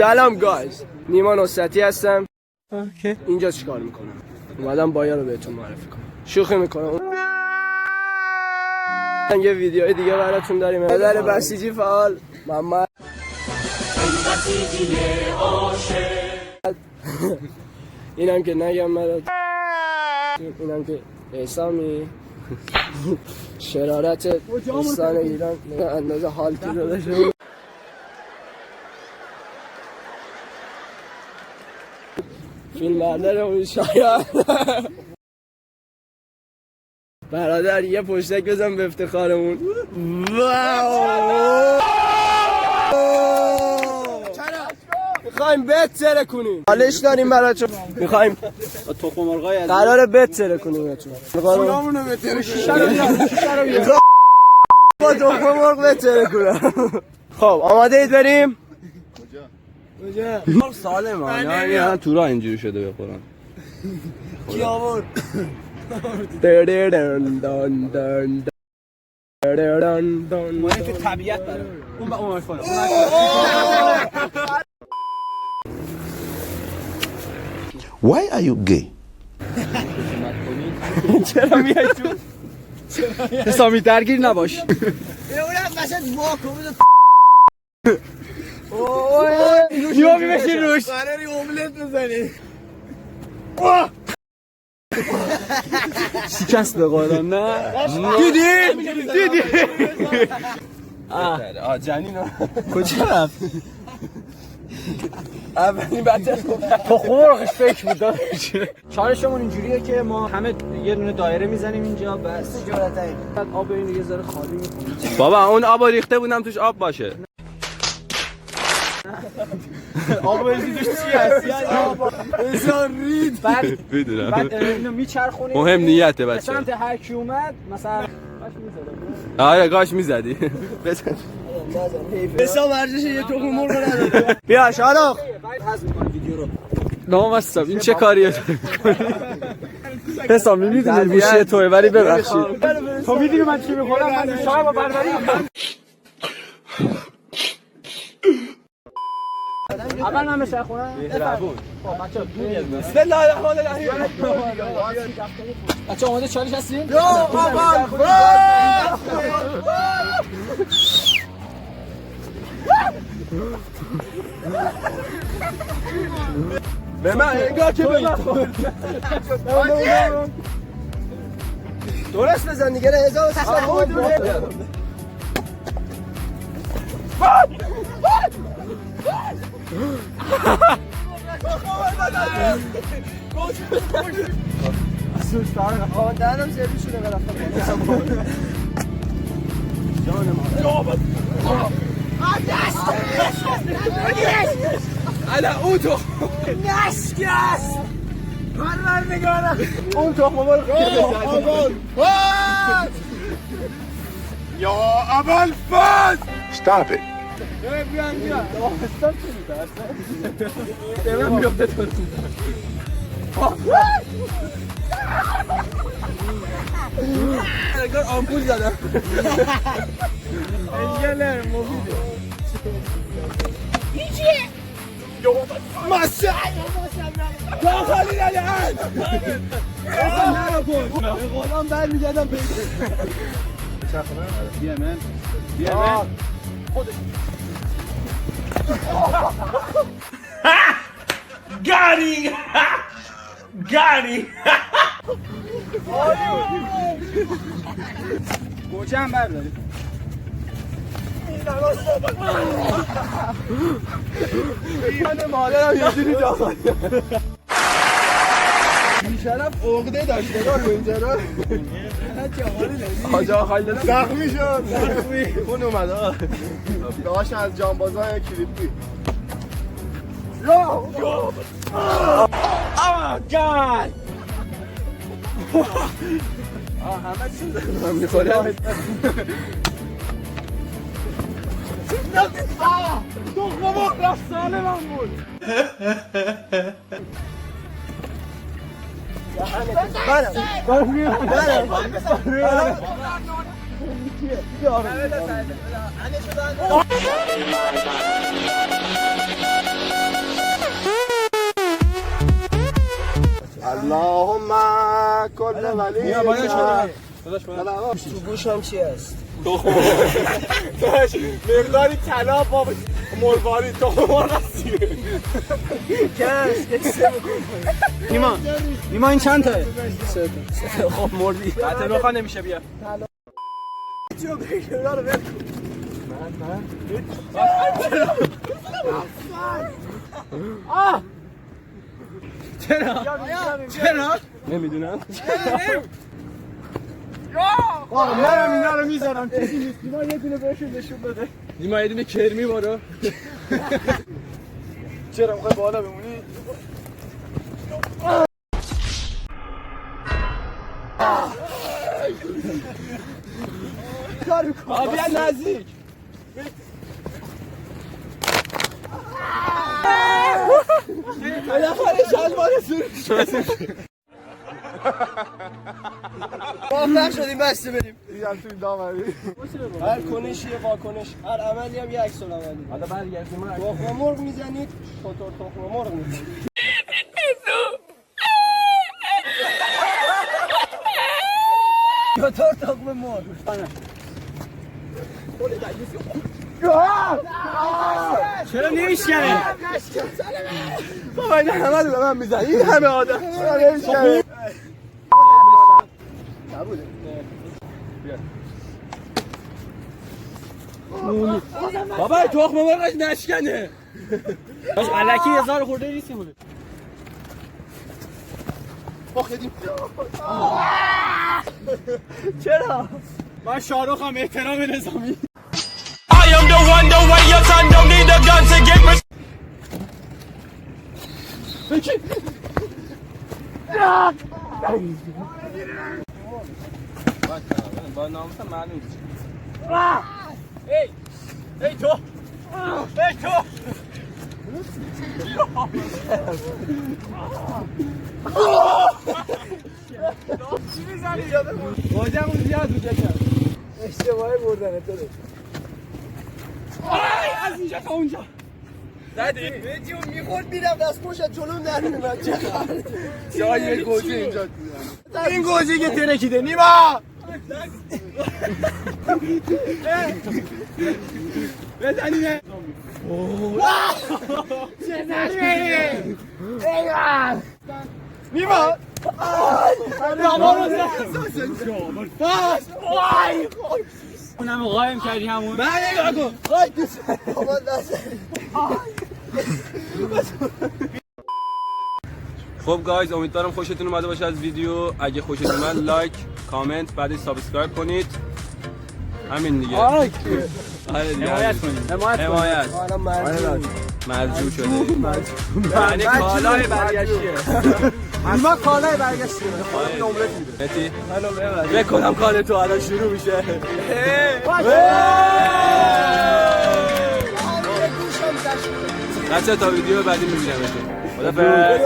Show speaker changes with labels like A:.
A: سلام گایز، نیما نصرتی هستم. اینجا چیکار میکنم؟ اومدم بایا رو بهتون معرفی کنم. شوخی میکنم. یه ویدیو دیگه براتون داریم. پدر بسیجی فعال محمد. اینم که نگم مرد. اینم که اسامی شرارت استان ایران اندازه حالتی رو داشته. فیلم بردار اون شاید برادر یه پشتک بزن به افتخارمون. واو میخوایم بهتره کنیم، حالش داریم براتون. میخوایم
B: تخم مرغای از
A: قراره بهتره کنیم اتون
B: خونامونو بهتره کنیم.
A: با تخم مرغ بهتره کنم. خب آماده اید بریم؟
B: کجا؟ سالمه نه تو راه اینجوری شده بخورم.
A: کی آورد؟
B: ما تو طبیعت داره. اون با اون فال.
C: Why are you gay?
A: چرا میای تو؟
B: حسامی درگیر نباش.
A: اونم وسط واکو
B: نیما میبشی روش.
A: قراری اوملت بزنی.
B: شکست به قولم نه. دیدی جنین کجا رفت؟
A: اولین بچه‌ش
B: تخم مرغش فکر بود. چالشمون اینجوریه که ما همه یه دونه دایره میزنیم اینجا بس. بعد آب اینو یه ذره خالی می‌کنیم.
D: بابا اون آب ریخته بودم توش آب باشه.
B: آب ریزی توش چی هست؟
A: انسان رید.
D: بدونم.
B: بعد اینو میچرخونیم.
D: مهم نیته بچه.
B: سمت هر کی اومد مثلا
D: آره گاش میزدی. بزن.
A: حساب ورزش یه تخم مرغ نداره. بیا شالخ.
B: حذف می‌کنم ویدیو رو.
D: نامستم این چه کاریه؟
B: حساب می‌دونی گوشی توه ولی ببخشید. تو می‌دونی من چی می‌خورم؟ من شاید با بربری می‌خورم. اول من بشه خونم.
A: بسم الله الرحمن الرحیم.
B: بچه‌ها اومده چالش هستین؟
A: یا اول به من انگار که به من درست بزن دیگه. 1300 دهنم سرویس شده على اوتو نشکست پروردگارم. اون تخم مرغ یا ابوالفضل.
C: Stop it.
A: انگار آمپول زدم. انگله مفیده. هیچی ماشا یا خالی الان اصلا نکن. به قولم برمیگردم پیش.
B: بیا من خودش
D: گاری
B: گوچه هم برداری.
A: من مادرم یه جوری جا خواهد بیشرف عقده داشته دار اینجا رو آجا خواهی دادم زخمی شد. اون اومده داشت از جانبازای کلیپی.
B: گاد
A: همه چیز دارم میخورم.
B: تخم مرغ رفت سالمم بود.
A: منم اللهم کل ولی تو گوشم چی هست؟
B: مقداری طلا با مرواری تخم مرغ هستی نیما این چند تاه؟
A: خب مردی
B: قطعه بخواه نمیشه بیا چرا؟
D: نمیدونم
B: منم اینا رو میزنم نیما یه دونه بهشون نشون بده
D: نیما یه دونه کرمی بارو
B: چرا میخوای بالا بمونی؟
A: بیا نزدیک بالاخره شلوار موفق شدیم بسته بریم
B: دیدم تو این دامری
A: هر کنشی یه واکنش هر عملی هم یه عکس العملی
B: حالا برگردیم
A: تخم مرغ میزنید شطور تخم مرغ میزنید شطور تخم مرغ
B: چرا نمیشکنه؟
A: بابا این همه رو به من میزن این همه آدم نمیشکنه
D: بابا تخم مرغش نشکنه
B: باش علکی 1000 خورده نیستی بوده
A: چرا؟
B: من شاروخ هم احترام نظامی
E: I am the one, the way your son don't need a gun to get me.
D: با ناموسم معلوم
B: ای تو چی میزنی؟ واجمون زیاد رو جکم
A: اشتباهی بردنه تو
B: از اینجا تا اونجا
A: زدی؟ بهتیون میخورد میرم دست پوشت جلوم در میمد چقدر
B: جای یه گوجه اینجا این گوجه که ترکیده نیما بزنینه نیما اونم قایم کردی همون
A: من نگاه کن خواهی دوست بابا دست
D: خب گایز امیدوارم خوشتون اومده باشه از ویدیو اگه خوشتون اومد لایک کامنت بعدش سابسکرایب کنید همین دیگه آره دیگه
B: حمایت کنید
D: حمایت
A: حالا مرجون
D: مرجوع شده یعنی کالای برگشتیه
A: نیما کالای برگشتیه
D: متی بکنم کار تو الان شروع میشه بچه تا ویدیو بعدی میبینمتون خدافظ